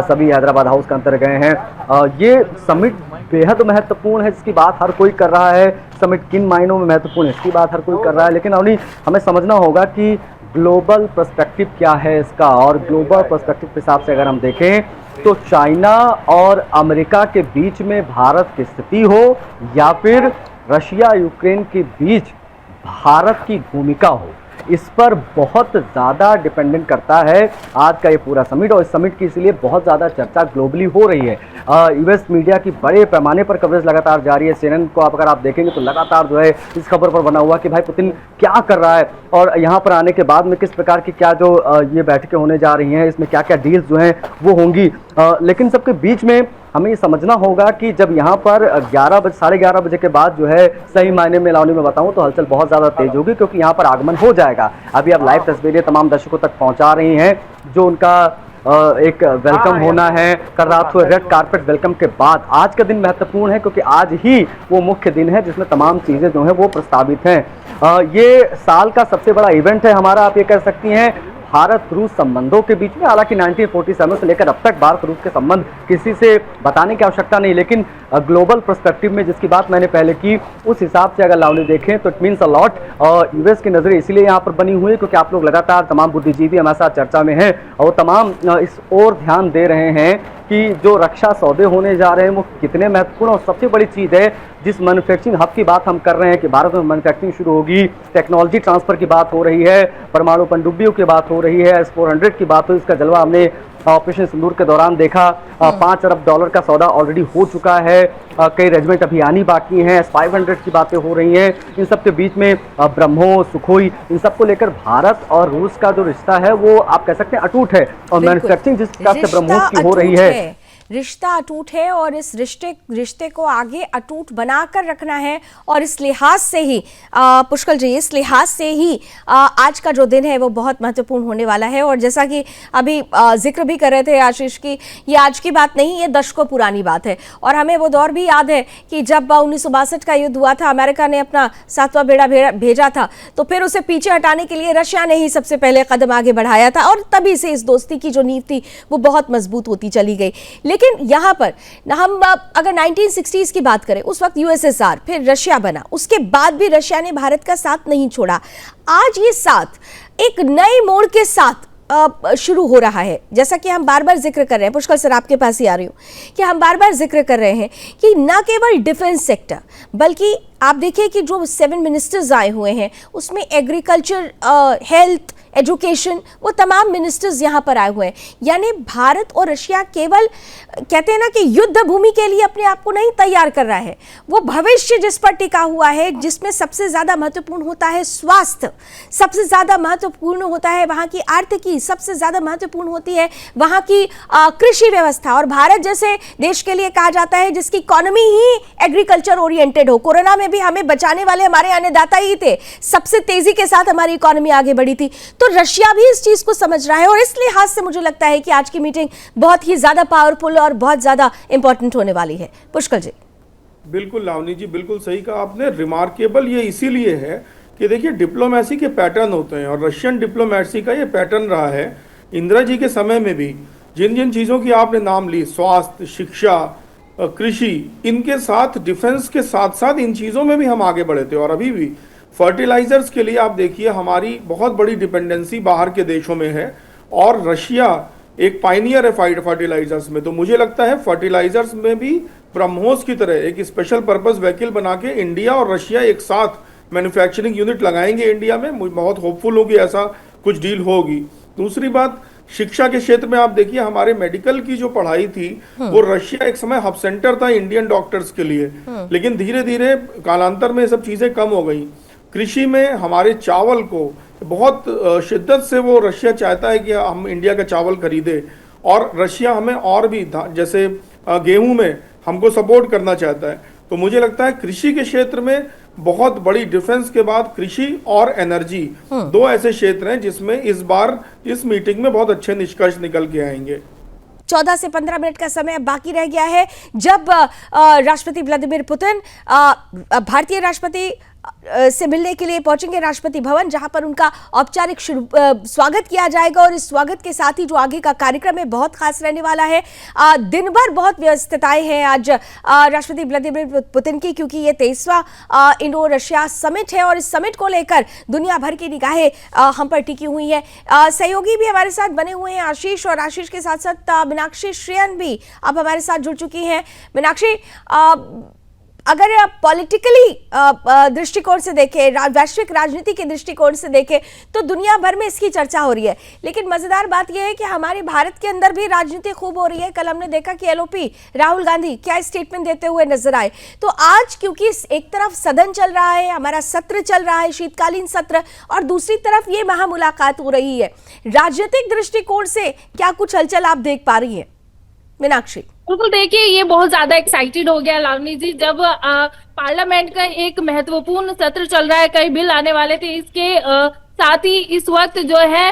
सभी हैदराबाद हाउस के अंदर गए हैं। ये समिट बेहद महत्वपूर्ण है, जिसकी बात हर कोई कर रहा है। समिट किन मायनों में महत्वपूर्ण है इसकी बात हर कोई कर रहा है, लेकिन अवनी हमें समझना होगा कि ग्लोबल पर्सपेक्टिव क्या है इसका। और ग्लोबल पर्सपेक्टिव के हिसाब से अगर हम देखें तो चाइना और अमेरिका के बीच में भारत की स्थिति हो या फिर रशिया यूक्रेन के बीच भारत की भूमिका हो, इस पर बहुत ज़्यादा डिपेंडेंट करता है आज का ये पूरा समिट। और इस समिट की इसलिए बहुत ज़्यादा चर्चा ग्लोबली हो रही है। यूएस मीडिया की बड़े पैमाने पर कवरेज लगातार जारी है। CNN को अगर आप देखेंगे तो लगातार जो है इस खबर पर बना हुआ कि भाई पुतिन क्या कर रहा है और यहाँ पर आने के बाद में किस प्रकार की क्या जो ये बैठकें होने जा रही हैं, इसमें क्या क्या डील्स जो हैं वो होंगी। लेकिन सबके बीच में हमें ये समझना होगा कि जब यहाँ पर 11 बजे के बाद जो है सही मायने में लावनी में बताऊँ तो हलचल बहुत ज़्यादा तेज होगी, क्योंकि यहाँ पर आगमन हो जाएगा। अभी अब लाइव तस्वीरें तमाम दर्शकों तक पहुँचा रही हैं। जो उनका एक वेलकम होना है कर रहा था रेड कारपेट वेलकम के बाद, आज का दिन महत्वपूर्ण है क्योंकि आज ही वो मुख्य दिन है जिसमें तमाम चीज़ें जो हैं वो प्रस्तावित हैं। ये साल का सबसे बड़ा इवेंट है हमारा, आप ये कह सकती हैं, भारत रूस संबंधों के बीच में। हालांकि 1947 से लेकर अब तक भारत रूस के संबंध किसी से बताने की आवश्यकता नहीं, लेकिन ग्लोबल पर्सपेक्टिव में जिसकी बात मैंने पहले की उस हिसाब से अगर लावनी देखें तो इट मीन्स अ लॉट। और यूएस की नज़रें इसलिए यहाँ पर बनी हुई है क्योंकि आप लोग लगातार तमाम बुद्धिजीवी हमारे साथ चर्चा में हैं और तमाम इस ओर ध्यान दे रहे हैं कि जो रक्षा सौदे होने जा रहे हैं वो कितने महत्वपूर्ण। और सबसे बड़ी चीज़ है जिस मैन्युफैक्चरिंग हब की बात हम कर रहे हैं कि भारत में मैन्युफैक्चरिंग शुरू होगी, टेक्नोलॉजी ट्रांसफर की बात हो रही है, परमाणु पनडुब्बियों की बात हो रही है, S-400 की बात हो, इसका जलवा हमने ऑपरेशन सिंदूर के दौरान देखा। $5 अरब का सौदा ऑलरेडी हो चुका है। कई रेजिमेंट अभी आनी बाकी हैं। S-500 की बातें हो रही हैं। इन सब के बीच में ब्रह्मोस, सुखोई, इन सबको लेकर भारत और रूस का जो रिश्ता है वो आप कह सकते हैं अटूट है। और मैन्युफैक्चरिंग जिस प्रकार से ब्रह्मोस की हो रही है, रिश्ता अटूट है और इस रिश्ते को आगे अटूट बनाकर रखना है। और इस लिहाज से ही पुष्कल जी, इस लिहाज से ही आज का जो दिन है वो बहुत महत्वपूर्ण होने वाला है। और जैसा कि अभी जिक्र भी कर रहे थे आशीष की, ये आज की बात नहीं, ये दशकों पुरानी बात है। और हमें वो दौर भी याद है कि जब 1962 का युद्ध हुआ था, अमेरिका ने अपना 7वां बेड़ा भेजा था, तो फिर उसे पीछे हटाने के लिए रशिया ने ही सबसे पहले कदम आगे बढ़ाया था। और तभी से इस दोस्ती की जो नींव थी वो बहुत मजबूत होती चली गई। लेकिन यहां पर हम अगर 1960s की बात करें, उस वक्त USSR, फिर रशिया बना, उसके बाद भी रशिया ने भारत का साथ नहीं छोड़ा। आज ये साथ एक नए मोड़ के साथ शुरू हो रहा है। जैसा कि हम बार बार जिक्र कर रहे हैं, पुष्कर सर आपके पास ही आ रही हूं, कि हम बार बार जिक्र कर रहे हैं कि न केवल डिफेंस सेक्टर, बल्कि आप देखिए कि जो 7 मिनिस्टर्स आए हुए हैं उसमें एग्रीकल्चर, हेल्थ, एजुकेशन, वो तमाम मिनिस्टर्स यहाँ पर आए हुए हैं। यानी भारत और रशिया केवल कहते हैं ना कि युद्ध भूमि के लिए अपने आप को नहीं तैयार कर रहा है, वो भविष्य जिस पर टिका हुआ है, जिसमें सबसे ज़्यादा महत्वपूर्ण होता है स्वास्थ्य, सबसे ज़्यादा महत्वपूर्ण होता है वहाँ की आर्थिकी, सबसे ज़्यादा महत्वपूर्ण होती है वहाँ की कृषि व्यवस्था। और भारत जैसे देश के लिए कहा जाता है जिसकी इकोनॉमी ही एग्रीकल्चर ओरिएंटेड हो। कोरोना में भी हमें बचाने वाले हमारे अन्नदाता ही थे, सबसे तेजी के साथ हमारी इकोनॉमी आगे बढ़ी थी। तो रशिया भी इस चीज को समझ रहा है और इस लिहाज से मुझे लगता है कि आज की मीटिंग बहुत ही ज्यादा पावरफुल और बहुत ज्यादा इंपॉर्टेंट होने वाली है। पुष्कर जी। बिल्कुल लावनी जी, बिल्कुल सही कहा आपने। रिमार्केबल ये इसीलिए है कि देखिए डिप्लोमेसी के पैटर्न होते हैं और रशियन डिप्लोमेसी का ये पैटर्न रहा है। इंदिरा जी के समय में भी जिन जिन चीज़ों की आपने नाम ली, स्वास्थ्य, शिक्षा, कृषि, इनके साथ डिफेंस के साथ साथ इन चीज़ों में भी हम आगे बढ़े थे। और अभी भी फर्टिलाइजर्स के लिए आप देखिए हमारी बहुत बड़ी डिपेंडेंसी बाहर के देशों में है और रशिया एक पाइनियर है फर्टिलाइजर्स में। तो मुझे लगता है फर्टिलाइजर्स में भी ब्रह्मोस की तरह एक स्पेशल पर्पस व्हीकल बना के इंडिया और रशिया एक साथ मैन्युफैक्चरिंग यूनिट लगाएंगे इंडिया में। मुझे बहुत होपफुल हूँ कि ऐसा कुछ डील होगी। दूसरी बात, शिक्षा के क्षेत्र में आप देखिए हमारे मेडिकल की जो पढ़ाई थी वो रशिया एक समय हब सेंटर था इंडियन डॉक्टर्स के लिए, लेकिन धीरे धीरे कालांतर में सब चीजें कम हो गई। कृषि में हमारे चावल को बहुत शिद्दत से वो रशिया चाहता है कि हम इंडिया का चावल खरीदे और रशिया हमें और भी जैसे गेहूं में हमको सपोर्ट करना चाहता है। तो मुझे लगता है कृषि के क्षेत्र में बहुत बड़ी, डिफेंस के बाद कृषि और एनर्जी दो ऐसे क्षेत्र हैं जिसमें इस बार इस मीटिंग में बहुत अच्छे निष्कर्ष निकल के आएंगे। 14 से 15 मिनट का समय बाकी रह गया है जब राष्ट्रपति व्लादिमीर पुतिन भारतीय राष्ट्रपति से मिलने के लिए पहुंचेंगे राष्ट्रपति भवन, जहां पर उनका औपचारिक स्वागत किया जाएगा। और इस स्वागत के साथ ही जो आगे का कार्यक्रम है बहुत खास रहने वाला है। दिन भर बहुत व्यस्तताएं हैं आज राष्ट्रपति व्लादिमीर पुतिन की, क्योंकि ये 23वां इंडो रशिया समिट है और इस समिट को लेकर दुनिया भर की निगाहें हम पर टिकी हुई हैं। सहयोगी भी हमारे साथ बने हुए हैं आशीष, और आशीष के साथ साथ मीनाक्षी श्रेयन भी अब हमारे साथ जुड़ चुकी हैं। मीनाक्षी, अगर पॉलिटिकली दृष्टिकोण से देखें, वैश्विक राजनीति के दृष्टिकोण से देखें तो दुनिया भर में इसकी चर्चा हो रही है, लेकिन मजेदार बात यह है कि हमारे भारत के अंदर भी राजनीति खूब हो रही है। कल हमने देखा कि एलओपी राहुल गांधी क्या स्टेटमेंट देते हुए नजर आए। तो आज क्योंकि एक तरफ सदन चल रहा है, हमारा सत्र चल रहा है, शीतकालीन सत्र, और दूसरी तरफ ये महामुलाकात हो रही है, राजनीतिक दृष्टिकोण से क्या कुछ हलचल आप देख पा रही है मीनाक्षी? बिल्कुल, देखिए ये बहुत ज्यादा एक्साइटेड हो गया लावनी जी, जब पार्लियामेंट का एक महत्वपूर्ण सत्र चल रहा है, कई बिल आने वाले थे। इसके साथ ही इस वक्त जो है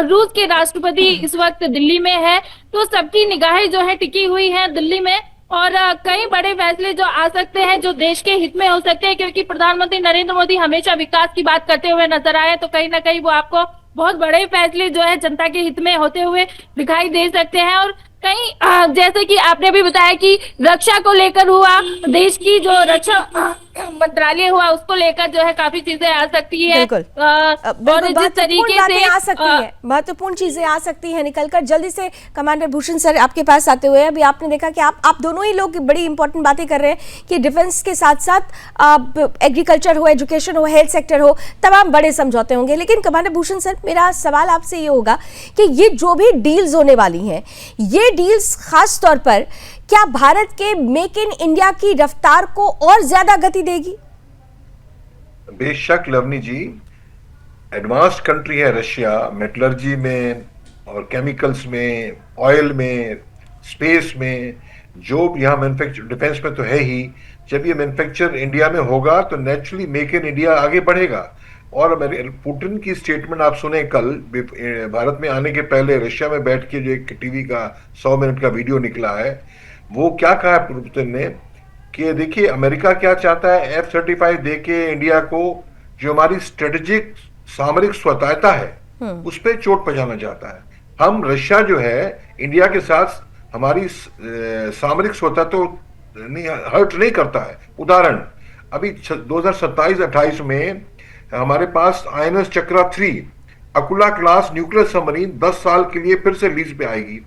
रूस के राष्ट्रपति इस वक्त दिल्ली में है, तो सबकी निगाहें जो है टिकी हुई हैं दिल्ली में, और कई बड़े फैसले जो आ सकते हैं जो देश के हित में हो सकते हैं, क्योंकि प्रधानमंत्री नरेंद्र मोदी हमेशा विकास की बात करते हुए नजर आए, तो कहीं ना कहीं वो आपको बहुत बड़े फैसले जो है जनता के हित में होते हुए दिखाई दे सकते हैं। और कहीं जैसे कि आपने भी बताया कि रक्षा को लेकर हुआ, देश की जो रक्षा मंत्रालय हुआ उसको लेकर जो है काफी चीजें आ सकती है, और जिस तरीके से आ सकती है, महत्वपूर्ण चीजें आ सकती है निकलकर। जल्दी से कमांडर भूषण सर आपके पास आते हुए, अभी आपने देखा कि आप दोनों ही लोग बड़ी इंपॉर्टेंट बातें कर रहे हैं कि डिफेंस के साथ साथ एग्रीकल्चर हो, एजुकेशन हो, हेल्थ सेक्टर हो, तमाम बड़े समझौते होंगे। लेकिन कमांडर भूषण सर, मेरा सवाल आपसे ये होगा कि ये जो भी डील्स होने वाली हैं, ये डील्स खास तौर पर क्या भारत के मेक इन इंडिया की रफ्तार को और ज्यादा गति देगी? बेशक लवनी जी, एडवांस्ड कंट्री है रशिया, मेटलर्जी में और केमिकल्स में, ऑयल में, स्पेस में, जो यहाँ मैन्युफैक्चर, डिफेंस में तो है ही। जब ये मैन्युफैक्चर इंडिया में होगा तो नेचुरली मेक इन इंडिया आगे बढ़ेगा। और पुतिन की स्टेटमेंट आप सुने कल, भारत में आने के पहले रशिया में बैठ के जो एक टीवी का 100 मिनट का वीडियो निकला है, वो क्या कहा है पुतिन ने कि देखिए अमेरिका क्या चाहता है, F-35 दे के इंडिया को जो हमारी स्ट्रेटेजिक सामरिक स्वतंत्रता है उस पर चोट पहुंचाना चाहता है। हम रशिया जो है इंडिया के साथ हमारी सामरिक स्वतंत्रता नहीं हर्ट नहीं करता है। उदाहरण, अभी 2027-28 में हमारे पास INS चक्रा 3 अकुला क्लास न्यूक्लियर सबमरीन 10 साल के लिए फिर से लीज पे आएगी।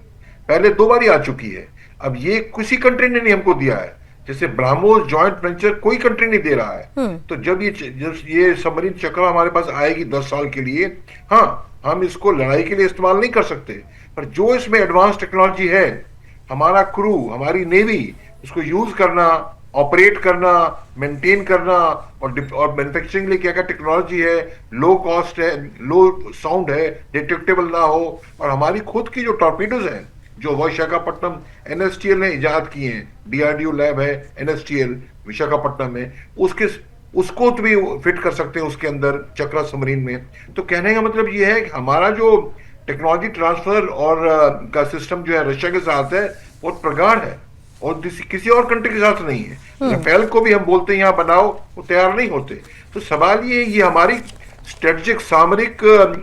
पहले 2 बार आ चुकी है, अब ये किसी कंट्री ने नहीं हमको दिया है, जैसे ब्राह्मोस जॉइंट वेंचर कोई कंट्री नहीं दे रहा है। तो जब ये सबमरीन चक्रा हमारे पास आएगी 10 साल के लिए, हाँ हम इसको लड़ाई के लिए इस्तेमाल नहीं कर सकते, पर जो इसमें एडवांस टेक्नोलॉजी है, हमारा क्रू, हमारी नेवी इसको यूज करना, ऑपरेट करना, मेंटेन करना, और मैन्युफैक्चरिंग लिए क्या क्या टेक्नोलॉजी है, लो कॉस्ट है, लो साउंड है, डिटेक्टेबल ना हो, और हमारी खुद की जो टॉर्पीडोज हैं जो विशाखापट्टनम NSTL ने इजाद किए हैं, DRDO लैब है NSTL विशाखापट्टनम में, उसको तो भी फिट कर सकते हैं उसके अंदर चक्रा सबमरीन में। तो कहने का मतलब ये है कि हमारा जो टेक्नोलॉजी ट्रांसफर और का सिस्टम जो है रशिया के साथ है बहुत प्रगाढ़ है, और किसी और कंट्री के साथ नहीं है। राफेल को भी हम बोलते हैं यहाँ बनाओ, वो तैयार नहीं होते। तो सवाल ये हमारी स्ट्रेटेजिक सामरिक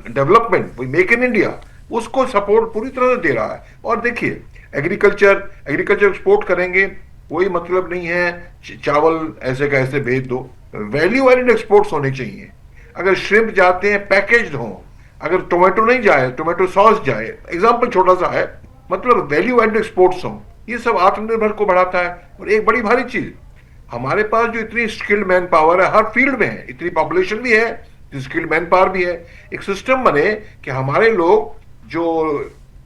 डेवलपमेंट, वो मेक इन इंडिया, उसको सपोर्ट पूरी तरह से दे रहा है। और देखिए एग्रीकल्चर एक्सपोर्ट करेंगे, कोई मतलब नहीं है चावल ऐसे का ऐसे भेज दो, वैल्यू एडेड एक्सपोर्ट्स होने चाहिए। अगर श्रिम्प जाते हैं पैकेज्ड हो, अगर टोमेटो नहीं जाए, टोमेटो सॉस जाए, एग्जाम्पल छोटा सा है, मतलब वैल्यू एडेड एक्सपोर्ट्स हो, ये सब आत्मनिर्भर को बढ़ाता है। और एक बड़ी भारी चीज, हमारे पास जो इतनी स्किल्ड मैन पावर है हर फील्ड में है, इतनी पॉपुलेशन भी है, स्किल्ड मैन पावर भी है, एक सिस्टम बने कि हमारे लोग जो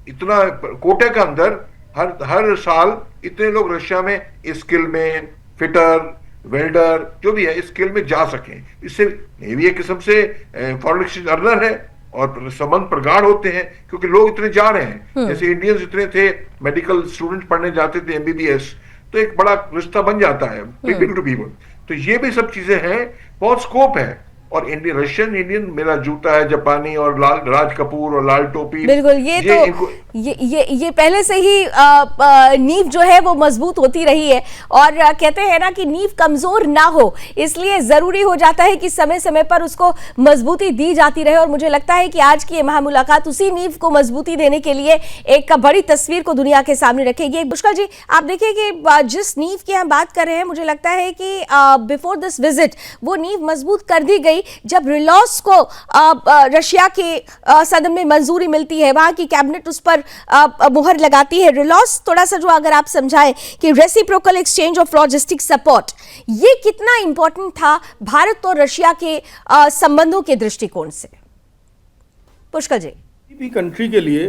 इतना कोटे के अंदर हर साल इतने लोग रशिया में स्किल में, फिटर, वेल्डर जो भी है स्किल में जा सकें। इससे नेवी एक किस्म से फॉरेन एक्सचेंज अर्नर है और संबंध प्रगाढ़ होते हैं, क्योंकि लोग इतने जा रहे हैं। जैसे इंडियंस इतने थे, मेडिकल स्टूडेंट पढ़ने जाते थे MBBS, तो एक बड़ा रिश्ता बन जाता है पीपल टू पीपल। तो ये भी सब चीजें हैं, बहुत स्कोप है। और रशियन इंडियन, मेरा जूता है जापानी, और राज कपूर और लाल टोपी, बिल्कुल। ये पहले से ही नींव जो है वो मजबूत होती रही है, और कहते हैं ना कि नींव कमजोर ना हो, इसलिए जरूरी हो जाता है कि समय समय पर उसको मजबूती दी जाती रहे। और मुझे लगता है कि आज की ये महामुलाकात उसी नींव को मजबूती देने के लिए एक बड़ी तस्वीर को दुनिया के सामने रखेगी। पुष्कर जी, आप देखिए कि जिस नींव की हम बात कर रहे हैं, मुझे लगता है कि बिफोर दिस विजिट वो नींव मजबूत कर दी गई जब रिलॉस को रशिया के सदन में मंजूरी मिलती है, वहां की कैबिनेट उस पर मुहर लगाती है। रिलॉस थोड़ा सा जो अगर आप समझाएं कि reciprocal exchange of logistic support, ये कितना इंपॉर्टेंट था भारत और रशिया के संबंधों के दृष्टिकोण से? पुष्कर जी, किसी कंट्री के लिए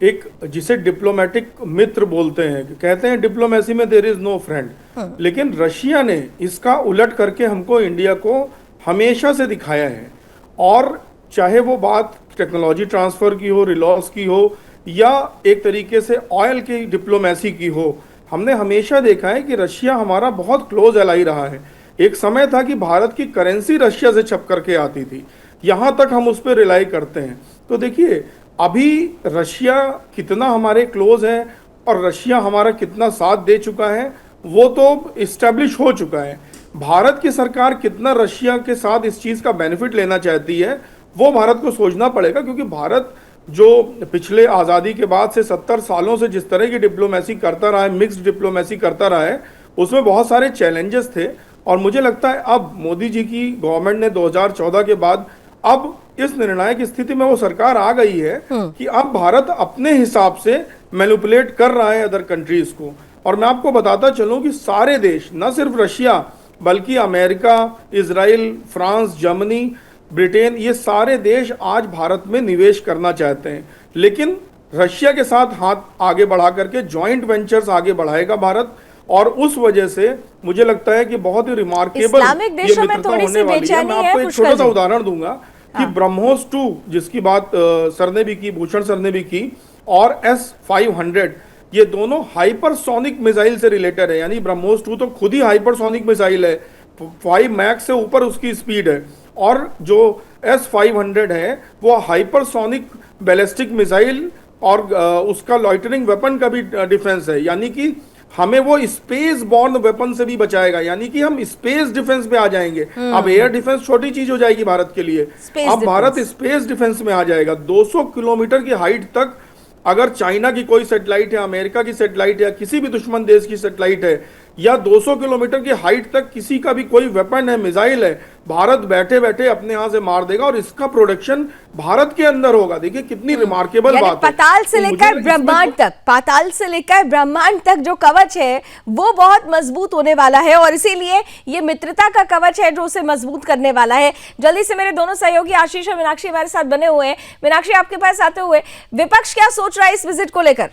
एक, जिसे डिप्लोमेटिक मित्र बोलते हैं, कहते हैं डिप्लोमेसी में देयर इज नो फ्रेंड, लेकिन रशिया ने इसका उलट करके हमको, इंडिया को हमेशा से दिखाया है। और चाहे वो बात टेक्नोलॉजी ट्रांसफर की हो, रिलॉस की हो, या एक तरीके से ऑयल की डिप्लोमेसी की हो, हमने हमेशा देखा है कि रशिया हमारा बहुत क्लोज एलाई रहा है। एक समय था कि भारत की करेंसी रशिया से छप करके आती थी, यहाँ तक हम उस पर रिलाई करते हैं। तो देखिए अभी रशिया कितना हमारे क्लोज है और रशिया हमारा कितना साथ दे चुका है, वो तो इस्टेब्लिश हो चुका है। भारत की सरकार कितना रशिया के साथ इस चीज़ का बेनिफिट लेना चाहती है, वो भारत को सोचना पड़ेगा, क्योंकि भारत जो पिछले आज़ादी के बाद से 70 सालों से जिस तरह की डिप्लोमेसी करता रहा है, मिक्स्ड डिप्लोमेसी करता रहा है, उसमें बहुत सारे चैलेंजेस थे। और मुझे लगता है अब मोदी जी की गवर्नमेंट ने 2014 के बाद अब इस निर्णायक स्थिति में वो सरकार आ गई है कि अब भारत अपने हिसाब से मैनिपुलेट कर रहा है अदर कंट्रीज को। और मैं आपको बताता चलूं कि सारे देश, न सिर्फ रशिया बल्कि America, Israel, France, Germany, Britain, ये सारे देश आज भारत में निवेश करना चाहते हैं। लेकिन रशिया के साथ हाथ आगे बढ़ा करके जॉइंट वेंचर्स आगे बढ़ाएगा भारत, और उस वजह से मुझे लगता है कि बहुत ही रिमार्केबल इस्लामिक देशों में थोड़ी सी बेचैनी मैं आपको एक छोटा सा उदाहरण दूंगा कि ब्रह्मोस 2 जिसकी बात सर ने भी की, भूषण सर ने भी की, और S-500, ये दोनों हाइपरसोनिक मिसाइल से रिलेटेड है। यानी ब्रह्मोस 2 तो खुद ही हाइपरसोनिक मिसाइल है, 5 मैक्स से ऊपर उसकी स्पीड है, और जो S-500 है वो हाइपरसोनिक बैलिस्टिक मिसाइल और उसका लॉइटरिंग वेपन का भी डिफेंस है। यानी कि हमें वो स्पेस बॉर्न वेपन से भी बचाएगा, यानी कि हम स्पेस डिफेंस में आ जाएंगे। अब एयर डिफेंस छोटी चीज हो जाएगी भारत के लिए, अब भारत स्पेस डिफेंस में आ जाएगा। 200 किलोमीटर की हाइट तक अगर चाइना की कोई सैटेलाइट है, अमेरिका की सैटेलाइट है, या किसी भी दुश्मन देश की सैटेलाइट है, या 200 किलोमीटर की हाइट तक किसी का भी कोई वेपन है, मिसाइल है, भारत बैठे बैठे अपने यहाँ से मार देगा, और इसका प्रोडक्शन भारत के अंदर होगा। देखिए कितनी रिमार्केबल बात है। पाताल से लेकर ब्रह्मांड तक, पाताल से लेकर ब्रह्मांड तक जो कवच है वो बहुत मजबूत होने वाला है, और इसीलिए ये मित्रता का कवच है जो उसे मजबूत करने वाला है। जल्दी से मेरे दोनों सहयोगी आशीष और मीनाक्षी हमारे साथ बने हुए हैं। मीनाक्षी, आपके पास आते हुए, विपक्ष क्या सोच रहा है इस विजिट को लेकर?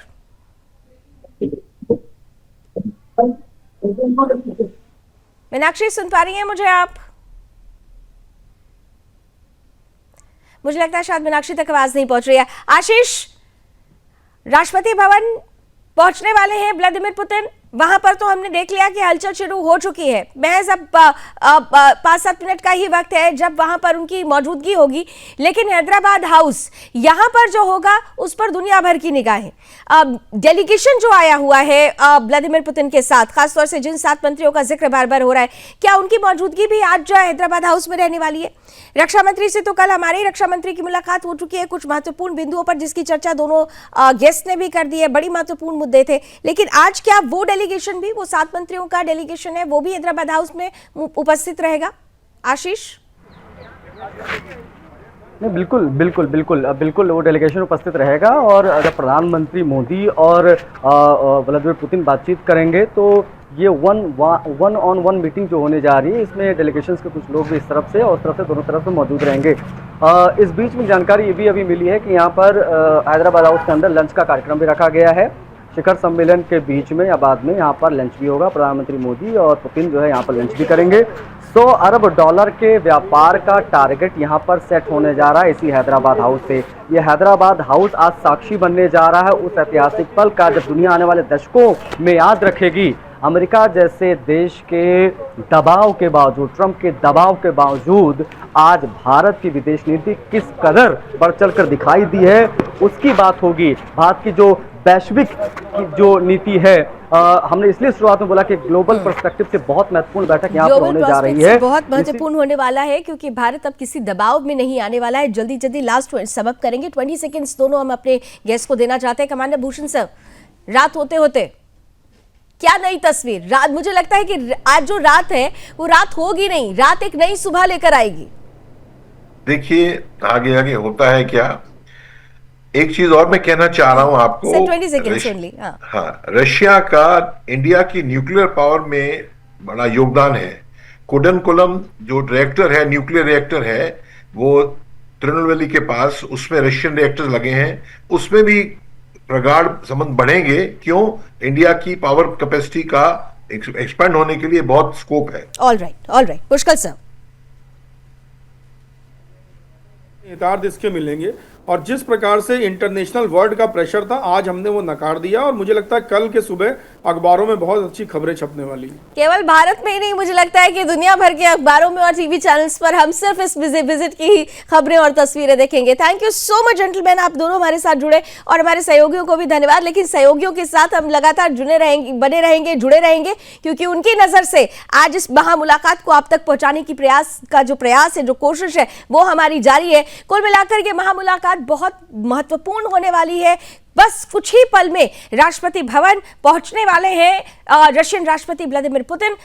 मीनाक्षी, सुन पा रही हैं मुझे आप? मुझे लगता है शायद मीनाक्षी तक आवाज नहीं पहुंच रही है। आशीष, राष्ट्रपति भवन पहुंचने वाले हैं व्लादिमीर पुतिन, वहां पर तो हमने देख लिया कि हलचल शुरू हो चुकी है। महज अब 5-7 मिनट का ही वक्त है जब वहां पर उनकी मौजूदगी होगी, लेकिन हैदराबाद हाउस यहां पर जो होगा उस पर दुनिया भर की निगाहें। डेलीगेशन जो आया हुआ है व्लादिमीर पुतिन के साथ, खासतौर से जिन 7 मंत्रियों का जिक्र बार बार हो रहा है, क्या उनकी मौजूदगी भी आज जो है हैदराबाद हाउस में रहने वाली है? रक्षा मंत्री से तो कल हमारी रक्षा मंत्री की मुलाकात हो चुकी है कुछ महत्वपूर्ण बिंदुओं पर, जिसकी चर्चा दोनों गेस्ट ने भी कर दी है। बड़ी महत्वपूर्ण मुद्दे थे, लेकिन आज क्या वो डेलीगेशन भी, वो 7 मंत्रियों का डेलीगेशन है, वो भी हैदराबाद हाउस में उपस्थित रहेगा? आशीष? नहीं, बिल्कुल बिल्कुल बिल्कुल बिल्कुल वो डेलीगेशन उपस्थित रहेगा। और जब प्रधानमंत्री मोदी और व्लादिमीर पुतिन बातचीत करेंगे तो ये वन ऑन वन मीटिंग जो होने जा रही है, इसमें डेलीगेशंस के कुछ लोग भी इस तरफ से और उस तरफ से, दोनों तरफ से मौजूद रहेंगे। इस बीच में जानकारी ये भी अभी मिली है कि यहाँ पर हैदराबाद हाउस के अंदर लंच का कार्यक्रम भी रखा गया है। शिखर सम्मेलन के बीच में या बाद में यहाँ पर लंच भी होगा। प्रधानमंत्री मोदी और पुतिन जो है यहाँ पर लंच भी करेंगे। $100 अरब के व्यापार का टारगेट यहाँ पर सेट होने जा रहा है इसी हैदराबाद हाउस से। ये हैदराबाद हाउस आज साक्षी बनने जा रहा है उस ऐतिहासिक पल का जब दुनिया आने वाले दशकों में याद रखेगी अमेरिका जैसे देश के दबाव के बावजूद, ट्रंप के दबाव के बावजूद आज भारत की विदेश नीति किस कदर बढ़ चढ़ कर दिखाई दी है, उसकी बात होगी। भारत की जो वैश्विक की जो नीति है, हमने इसलिए शुरुआत में बोला कि ग्लोबल पर्सपेक्टिव से बहुत महत्वपूर्ण बैठक यहाँ पर होने जा रही है। बहुत महत्वपूर्ण होने वाला है क्योंकि भारत अब किसी दबाव में नहीं आने वाला है। जल्दी जल्दी लास्ट सबक करेंगे, 20 सेकेंड्स दोनों हम अपने गेस्ट को देना चाहते हैं। कमांडर भूषण सर, रात होते होते क्या नई तस्वीर? रात, मुझे लगता है कि आज जो रात है वो रात होगी नहीं, रात एक नई सुबह लेकर आएगी। देखिए आगे आगे होता है क्या। एक चीज और मैं कहना चाह रहा हूं आपको, 20 सेकेंड्स ओनली। हाँ, रशिया का इंडिया की न्यूक्लियर पावर में बड़ा योगदान है। कुडनकुलम जो रिएक्टर है, न्यूक्लियर रिएक्टर है, वो तिरुनेलवेली के पास, उसमें रशियन रिएक्टर्स लगे हैं। उसमें भी प्रगाढ़ संबंध बढ़ेंगे। क्यों? इंडिया की पावर कैपेसिटी का एक्सपेंड होने के लिए बहुत स्कोप है। ऑल राइट पुष्कर सर, नेतार इसके मिलेंगे और जिस प्रकार से इंटरनेशनल वर्ल्ड का प्रेशर था, आज हमने वो नकार दिया और मुझे लगता है कल के सुबह अखबारों में बहुत अच्छी खबरें छपने वाली हैं। केवल भारत में ही नहीं, मुझे लगता है कि दुनिया भर के अखबारों में और टीवी चैनल्स पर हम सिर्फ इस विजिट की ही खबरें और तस्वीरें देखेंगे। Thank you so much gentleman, आप दोनों हमारे साथ जुड़े, और हमारे सहयोगियों को भी धन्यवाद। लेकिन सहयोगियों के साथ हम लगातार जुड़े रहेंगे क्योंकि उनकी नजर से आज इस महामुलाकात को आप तक पहुंचाने की प्रयास है, जो कोशिश है, वो हमारी जारी है। कुल मिलाकर ये महामुलाकात बहुत महत्वपूर्ण होने वाली है। बस कुछ ही पल में राष्ट्रपति भवन पहुंचने वाले हैं रशियन राष्ट्रपति व्लादिमीर पुतिन।